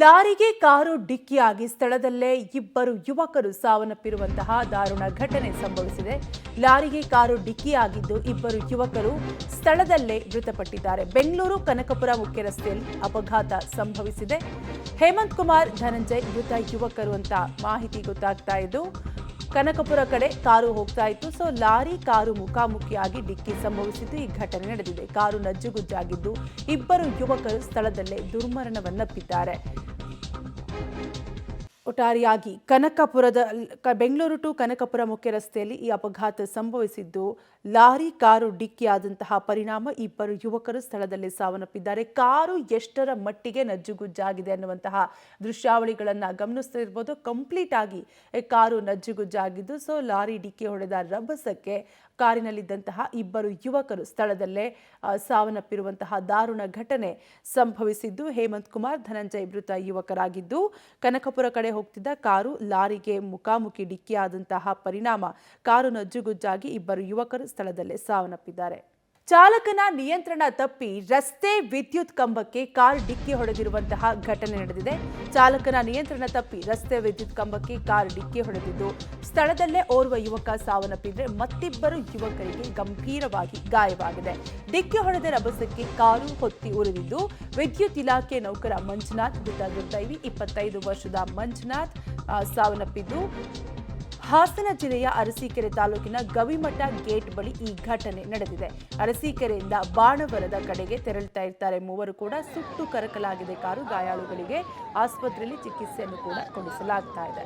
ಲಾರಿಗೆ ಕಾರು ಡಿಕ್ಕಿಯಾಗಿ ಸ್ಥಳದಲ್ಲೇ ಇಬ್ಬರು ಯುವಕರು ಸಾವನ್ನಪ್ಪಿರುವಂತಹ ದಾರುಣ ಘಟನೆ ಸಂಭವಿಸಿದೆ. ಲಾರಿಗೆ ಕಾರು ಡಿಕ್ಕಿಯಾಗಿದ್ದು ಇಬ್ಬರು ಯುವಕರು ಸ್ಥಳದಲ್ಲೇ ಮೃತಪಟ್ಟಿದ್ದಾರೆ. ಬೆಂಗಳೂರು ಕನಕಪುರ ಮುಖ್ಯ ರಸ್ತೆಯಲ್ಲಿ ಅಪಘಾತ ಸಂಭವಿಸಿದೆ. ಹೇಮಂತ್ ಕುಮಾರ್, ಧನಂಜಯ್ ಮೃತ ಯುವಕರು ಅಂತ ಮಾಹಿತಿ ಗೊತ್ತಾಗ್ತಾ ಇದ್ದು, ಕನಕಪುರ ಕಡೆ ಕಾರು ಹೋಗ್ತಾ ಇತ್ತು. ಲಾರಿ ಕಾರು ಮುಖಾಮುಖಿಯಾಗಿ ಡಿಕ್ಕಿ ಸಂಭವಿಸಿದ್ದು ಈ ಘಟನೆ ನಡೆದಿದೆ. ಕಾರು ನಜ್ಜುಗುಜ್ಜಾಗಿದ್ದು ಇಬ್ಬರು ಯುವಕರು ಸ್ಥಳದಲ್ಲೇ ದುರ್ಮರಣವನ್ನಪ್ಪಿದ್ದಾರೆ. ಒಟ್ಟಾರೆಯಾಗಿ ಬೆಂಗಳೂರು ಟು ಕನಕಪುರ ಮುಖ್ಯ ರಸ್ತೆಯಲ್ಲಿ ಈ ಅಪಘಾತ ಸಂಭವಿಸಿದ್ದು, ಲಾರಿ ಕಾರು ಡಿಕ್ಕಿಯಾದಂತಹ ಪರಿಣಾಮ ಇಬ್ಬರು ಯುವಕರು ಸ್ಥಳದಲ್ಲಿ ಸಾವನ್ನಪ್ಪಿದ್ದಾರೆ. ಕಾರು ಎಷ್ಟರ ಮಟ್ಟಿಗೆ ನಜ್ಜುಗುಜ್ಜಾಗಿದೆ ಅನ್ನುವಂತಹ ದೃಶ್ಯಾವಳಿಗಳನ್ನು ಗಮನಿಸ್ತಿರ್ಬೋದು. ಕಂಪ್ಲೀಟ್ ಆಗಿ ಕಾರು ನಜ್ಜುಗುಜ್ಜಾಗಿದ್ದು, ಲಾರಿ ಡಿಕ್ಕಿ ಹೊಡೆದ ರಭಸಕ್ಕೆ ಕಾರಿನಲ್ಲಿದ್ದಂತಹ ಇಬ್ಬರು ಯುವಕರು ಸ್ಥಳದಲ್ಲೇ ಸಾವನ್ನಪ್ಪಿರುವಂತಹ ದಾರುಣ ಘಟನೆ ಸಂಭವಿಸಿದ್ದು, ಹೇಮಂತ್ ಕುಮಾರ್, ಧನಂಜಯ್ ಮೃತ ಯುವಕರಾಗಿದ್ದು, ಕನಕಪುರ ಕಡೆ ಹೋಗ್ತಿದ್ದ ಕಾರು ಲಾರಿಗೆ ಮುಖಾಮುಖಿ ಡಿಕ್ಕಿಯಾದಂತಹ ಪರಿಣಾಮ ಕಾರು ನಜ್ಜುಗುಜ್ಜಾಗಿ ಇಬ್ಬರು ಯುವಕರು ಸ್ಥಳದಲ್ಲೇ ಸಾವನ್ನಪ್ಪಿದ್ದಾರೆ. ಚಾಲಕನ ನಿಯಂತ್ರಣ ತಪ್ಪಿ ರಸ್ತೆ ವಿದ್ಯುತ್ ಕಂಬಕ್ಕೆ ಕಾರ್ ಡಿಕ್ಕಿ ಹೊಡೆದಿರುವಂತಹ ಘಟನೆ ನಡೆದಿದೆ. ಚಾಲಕನ ನಿಯಂತ್ರಣ ತಪ್ಪಿ ರಸ್ತೆ ವಿದ್ಯುತ್ ಕಂಬಕ್ಕೆ ಕಾರ್ ಡಿಕ್ಕಿ ಹೊಡೆದಿದ್ದು, ಸ್ಥಳದಲ್ಲೇ ಓರ್ವ ಯುವಕ ಸಾವನ್ನಪ್ಪಿದ್ರೆ ಮತ್ತಿಬ್ಬರು ಯುವಕರಿಗೆ ಗಂಭೀರವಾಗಿ ಗಾಯವಾಗಿದೆ. ಡಿಕ್ಕಿ ಹೊಡೆದ ರಭಸಕ್ಕೆ ಕಾರು ಹೊತ್ತಿ ಉರಿದಿದ್ದು, ವಿದ್ಯುತ್ ಇಲಾಖೆ ನೌಕರ ಮಂಜುನಾಥ್ ಮೃತ ದುರ್ದೈವಿ 25 ವರ್ಷದ ಮಂಜುನಾಥ್ ಸಾವನ್ನಪ್ಪಿದ್ದು, ಹಾಸನ ಜಿಲ್ಲೆಯ ಅರಸೀಕೆರೆ ತಾಲೂಕಿನ ಗವಿಮಠ ಗೇಟ್ ಬಳಿ ಈ ಘಟನೆ ನಡೆದಿದೆ. ಅರಸೀಕೆರೆಯಿಂದ ಬಾಣವರದ ಕಡೆಗೆ ತೆರಳುತ್ತಾ ಇರ್ತಾರೆ ಮೂವರು ಕೂಡ. ಸುಟ್ಟು ಕರಕಲಾಗಿದೆ ಕಾರು. ಗಾಯಾಳುಗಳಿಗೆ ಆಸ್ಪತ್ರೆಯಲ್ಲಿ ಚಿಕಿತ್ಸೆಯನ್ನು ಕೂಡ ಕೊಡಿಸಲಾಗ್ತಾ ಇದೆ.